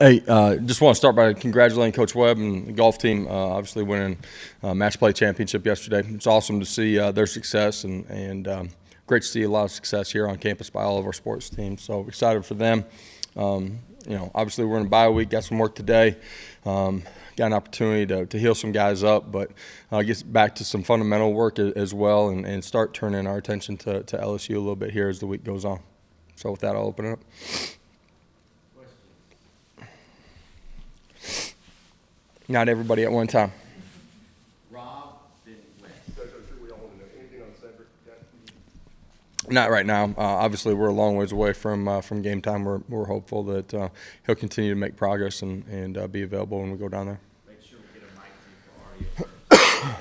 Hey, just want to start by congratulating Coach Webb and the golf team, obviously winning match play championship yesterday. It's awesome to see their success and great to see a lot of success here on campus by all of our sports teams. So excited for them. Obviously we're in a bye week, got some work today. Got an opportunity to heal some guys up, but get back to some fundamental work as well and start turning our attention to LSU a little bit here as the week goes on. So with that, I'll open it up. Not everybody at one time. Rob, then Wes. Not right now. Obviously, we're a long ways away from game time. We're hopeful that he'll continue to make progress and be available when we go down there. Make sure we get a mic to you for audio.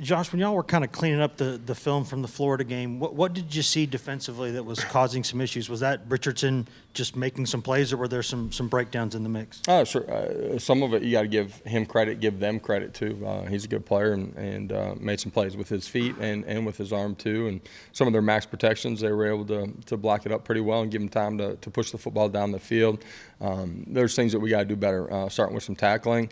Josh, when y'all were kind of cleaning up the film from the Florida game, what did you see defensively that was causing some issues? Was that Richardson just making some plays, or were there some breakdowns in the mix? Sure. Some of it you got to give him credit, give them credit too. He's a good player and made some plays with his feet and with his arm too. And some of their max protections, they were able to block it up pretty well and give him time to push the football down the field. There's things that we got to do better, starting with some tackling,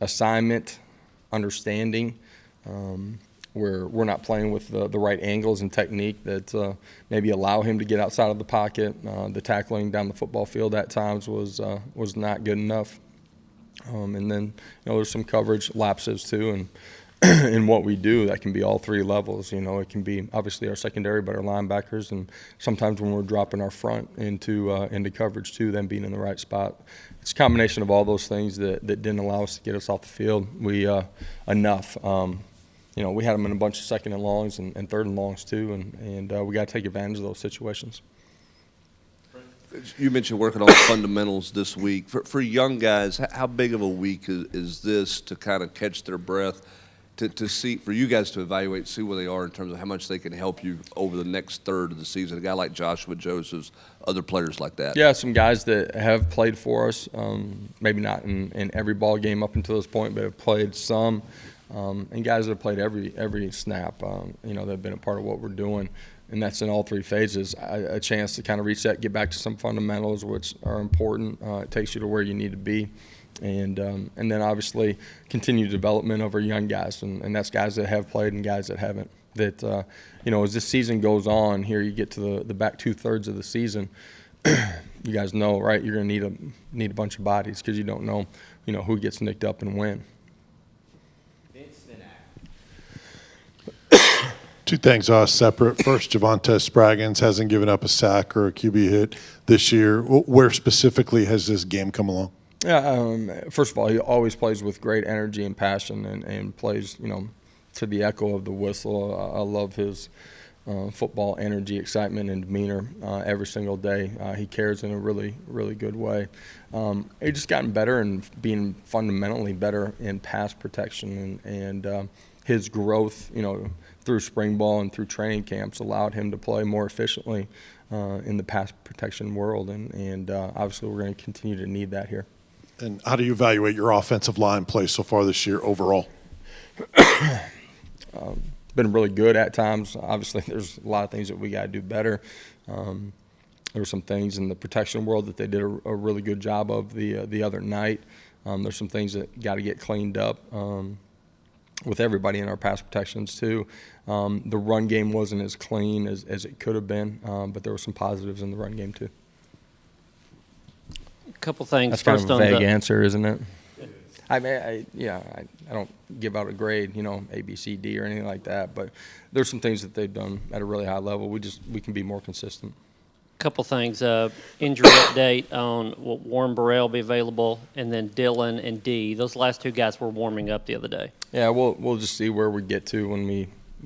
assignment, understanding. Where we're not playing with the right angles and technique that maybe allow him to get outside of the pocket. The tackling down the football field at times was not good enough. And then there's some coverage lapses too, and in what we do that can be all three levels. It can be obviously our secondary, but our linebackers, and sometimes when we're dropping our front into coverage too, them being in the right spot. It's a combination of all those things that didn't allow us to get us off the field. We enough. We had them in a bunch of second and longs and third and longs too, and we got to take advantage of those situations. You mentioned working on the fundamentals this week. For young guys, how big of a week is this to kind of catch their breath, to see, for you guys to evaluate, see where they are in terms of how much they can help you over the next third of the season? A guy like Joshua Josephs, other players like that. Yeah, some guys that have played for us, maybe not in every ball game up until this point, but have played some. And guys that have played every snap, they've been a part of what we're doing, and that's in all three phases. A chance to kind of reset, get back to some fundamentals, which are important. It takes you to where you need to be, and then obviously continue development of our young guys, and that's guys that have played and guys that haven't. That as this season goes on, here you get to the back 2/3 of the season. You guys know, right? You're going to need a bunch of bodies because you don't know, who gets nicked up and when. Two things separate. First, Javonte Spraggins hasn't given up a sack or a QB hit this year. Where specifically has this game come along? Yeah, first of all, he always plays with great energy and passion and plays, to the echo of the whistle. I love his football energy, excitement, and demeanor every single day. He cares in a really, really good way. He's just gotten better and being fundamentally better in pass protection and his growth, through spring ball and through training camps allowed him to play more efficiently in the pass protection world, and obviously we're going to continue to need that here. And how do you evaluate your offensive line play so far this year overall? Been really good at times. Obviously, there's a lot of things that we got to do better. There were some things in the protection world that they did a really good job of the other night. There's some things that got to get cleaned up. With everybody in our pass protections too. The run game wasn't as clean as it could have been, but there were some positives in the run game too. A couple things. That's kind First of a vague on the answer, isn't it? I don't give out a grade, A, B, C, D or anything like that, but there's some things that they've done at a really high level. We can be more consistent. couple things. Injury update on will Warren Burrell be available, and then Dylan and D. Those last two guys were warming up the other day. Yeah, we'll just see where we get to when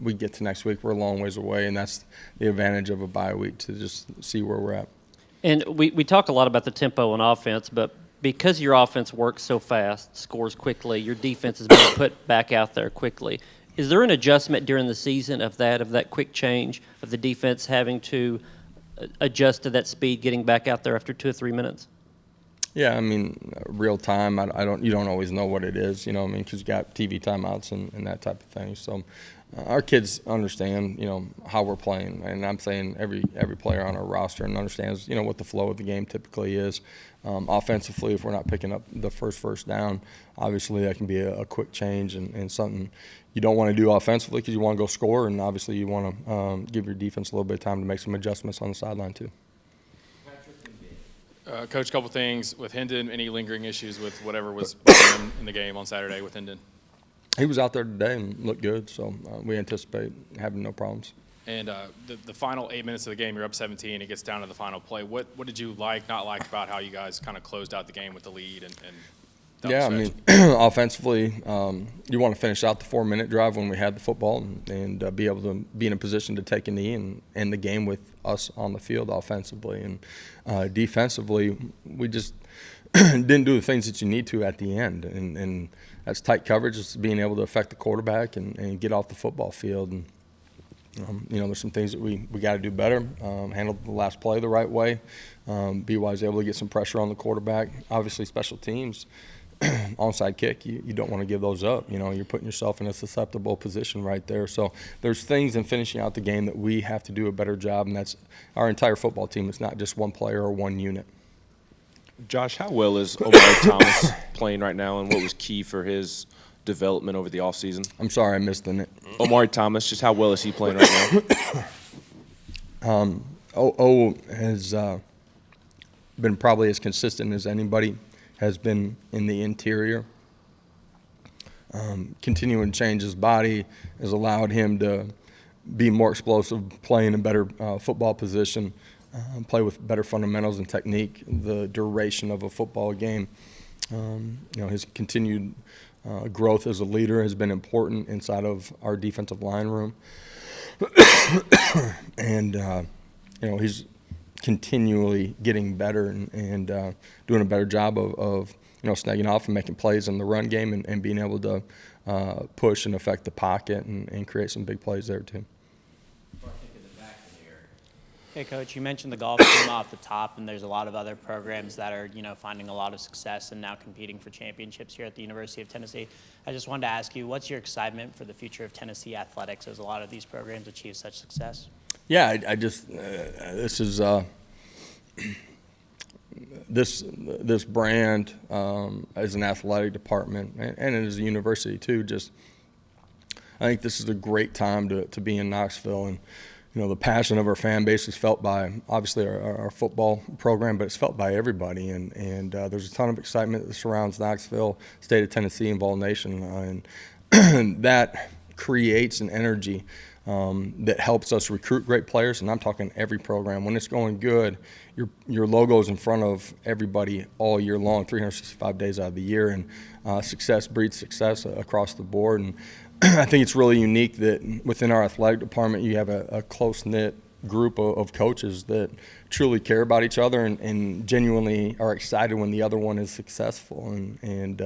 we get to next week. We're a long ways away, and that's the advantage of a bye week, to just see where we're at. And we talk a lot about the tempo on offense, but because your offense works so fast, scores quickly, your defense is being put back out there quickly. Is there an adjustment during the season of that quick change of the defense having to adjust to that speed, getting back out there after 2 or 3 minutes? Yeah, I mean, real time. You don't always know what it is, you know. What I mean, because you got TV timeouts and that type of thing. So, our kids understand, you know, how we're playing, and I'm saying every player on our roster and understands, you know, what the flow of the game typically is. Offensively, if we're not picking up the first down, obviously that can be a quick change and something you don't want to do offensively because you want to go score, and obviously you want to give your defense a little bit of time to make some adjustments on the sideline too. Coach, a couple things with Hendon. Any lingering issues with whatever was bothering him in the game on Saturday with Hendon? He was out there today and looked good, so we anticipate having no problems. And the final 8 minutes of the game, you're up 17. It gets down to the final play. What did you not like about how you guys kind of closed out the game with the lead and down Yeah, I the mean, stretch? offensively, you want to finish out the 4-minute drive when we had the football and be able to be in a position to take a knee and end the game with us on the field offensively. And defensively, we just didn't do the things that you need to at the end. And that's tight coverage, is being able to affect the quarterback and get off the football field. And you know, there's some things that we got to do better. Handle the last play the right way. BYU was able to get some pressure on the quarterback. Obviously, special teams, onside kick, you don't want to give those up. You know, you're putting yourself in a susceptible position right there. So there's things in finishing out the game that we have to do a better job, and that's our entire football team. It's not just one player or one unit. Josh, how well is Omari Thomas playing right now, and what was key for his development over the offseason? I'm sorry I missed the Omari Thomas, just how well is he playing right now? O has been probably as consistent as anybody has been in the interior. Continuing to change his body has allowed him to be more explosive, play in a better football position, play with better fundamentals and technique. The duration of a football game, you know, his continued growth as a leader has been important inside of our defensive line room. And, you know, he's continually getting better and doing a better job of you know, snagging off and making plays in the run game and being able to push and affect the pocket and create some big plays there too. Hey, Coach, you mentioned the golf team off the top, and there's a lot of other programs that are, you know, finding a lot of success and now competing for championships here at the University of Tennessee. I just wanted to ask you, what's your excitement for the future of Tennessee athletics as a lot of these programs achieve such success? Yeah, I just this is this brand as an athletic department and as a university too. Just I think this is a great time to be in Knoxville, and you know, the passion of our fan base is felt by obviously our football program, but it's felt by everybody, and there's a ton of excitement that surrounds Knoxville, state of Tennessee, and Vol Nation, and that creates an energy that helps us recruit great players. And I'm talking every program. When it's going good, your logo is in front of everybody all year long, 365 days out of the year, and success breeds success across the board. And I think it's really unique that within our athletic department you have a close-knit group of coaches that truly care about each other and genuinely are excited when the other one is successful. And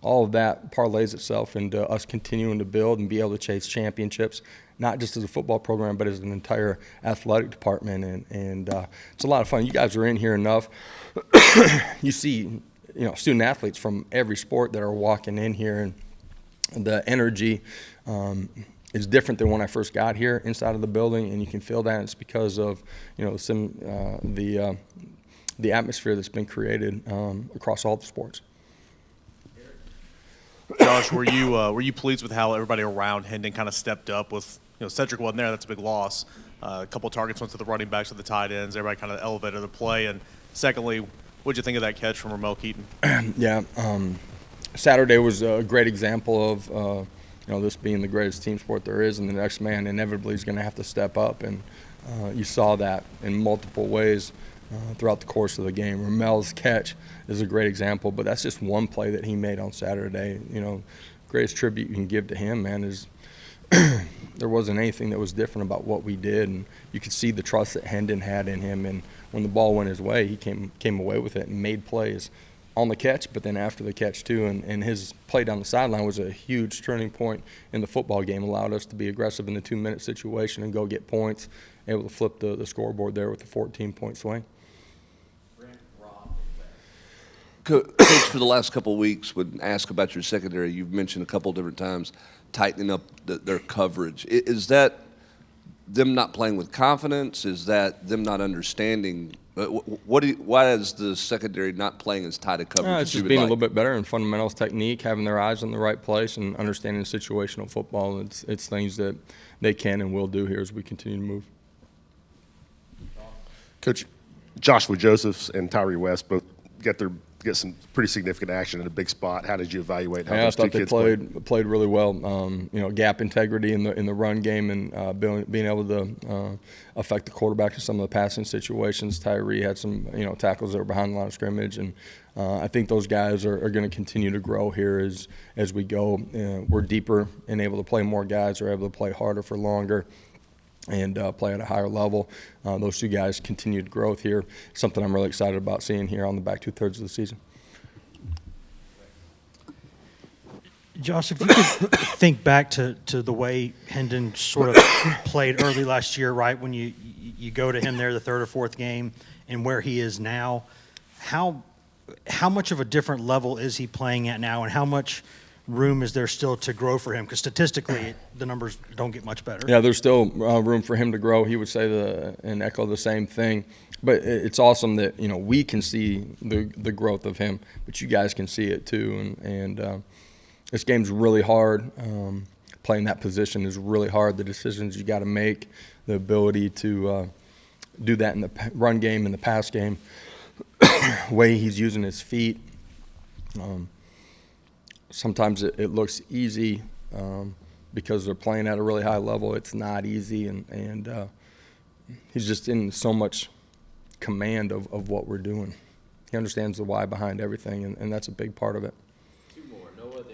all of that parlays itself into us continuing to build and be able to chase championships, not just as a football program, but as an entire athletic department. And it's a lot of fun. You guys are in here enough. You see, you know, student athletes from every sport that are walking in here, and the energy is different than when I first got here inside of the building, and you can feel that. It's because of, you know, the atmosphere that's been created across all the sports. Josh, were you pleased with how everybody around Hendon kind of stepped up? With, you know, Cedric wasn't there, that's a big loss. A couple of targets went to the running backs, to the tight ends. Everybody kind of elevated the play. And secondly, what did you think of that catch from Ramel Keaton? Yeah. Saturday was a great example of, you know, this being the greatest team sport there is, and the next man inevitably is going to have to step up. And you saw that in multiple ways throughout the course of the game. Ramel's catch is a great example, but that's just one play that he made on Saturday. You know, greatest tribute you can give to him, man, is there wasn't anything that was different about what we did, and you could see the trust that Hendon had in him. And when the ball went his way, he came away with it and made plays on the catch, but then after the catch too. And his play down the sideline was a huge turning point in the football game, allowed us to be aggressive in the 2-minute situation and go get points, able to flip the scoreboard there with a 14-point swing. Coach, for the last couple of weeks, when asked about your secondary, you've mentioned a couple different times tightening up their coverage. Is that them not playing with confidence? Is that them not understanding? Why is the secondary not playing as tight a coverage as It's you just would being a like? little bit better in fundamentals technique, having their eyes in the right place, and understanding situational football. It's things that they can and will do here as we continue to move. Coach, Joshua Josephs and Tyree West both get some pretty significant action in a big spot. How did you evaluate how Yeah, I those two thought they kids played really well. Gap integrity in the run game and being able to affect the quarterback in some of the passing situations. Tyree had some tackles that were behind the line of scrimmage, and I think those guys are going to continue to grow here as we go. We're deeper and able to play more guys. Are able to play harder for longer and play at a higher level. Those two guys continued growth here, something I'm really excited about seeing here on the back two-thirds of the season. Josh, if you could think back to the way Hendon sort of played early last year, right, when you go to him there the third or fourth game and where he is now, how much of a different level is he playing at now, and how much room is there still to grow for him? Because statistically, the numbers don't get much better. Yeah, there's still room for him to grow. He would say and echo the same thing. But it's awesome that we can see the growth of him, but you guys can see it too. And this game's really hard. Playing that position is really hard. The decisions you got to make, the ability to do that in the run game and the pass game, way he's using his feet. Sometimes it looks easy because they're playing at a really high level. It's not easy, and he's just in so much command of what we're doing. He understands the why behind everything, and that's a big part of it. Two more, no other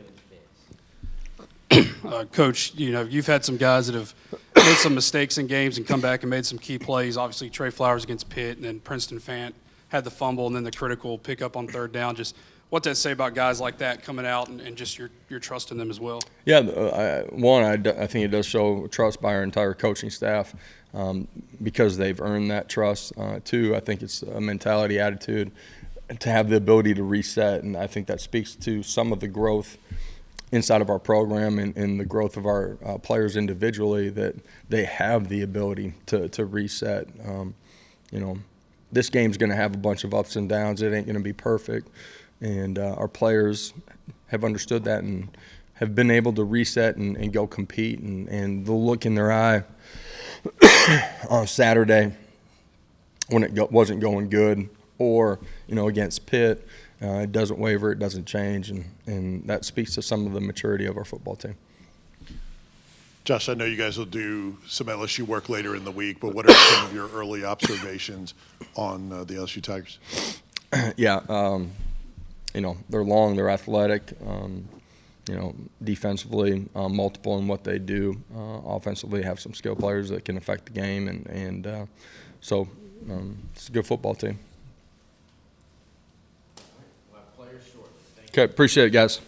than Coach, you've had some guys that have made some mistakes in games and come back and made some key plays. Obviously, Trey Flowers against Pitt, and then Princeton Fant had the fumble and then the critical pickup on third down. Just what's that say about guys like that coming out and just your trust in them as well? Yeah, I think it does show trust by our entire coaching staff because they've earned that trust. Two, I think it's a mentality, attitude to have the ability to reset, and I think that speaks to some of the growth inside of our program and the growth of our players individually, that they have the ability to reset. This game's going to have a bunch of ups and downs. It ain't going to be perfect. And our players have understood that and have been able to reset and go compete. And the look in their eye on Saturday when it wasn't going good, or against Pitt, it doesn't waver, it doesn't change, and that speaks to some of the maturity of our football team. Josh, I know you guys will do some LSU work later in the week, but what are some of your early observations on the LSU Tigers? Yeah, they're long, they're athletic, defensively, multiple in what they do. Offensively, have some skill players that can affect the game, and so it's a good football team. Okay, appreciate it, guys.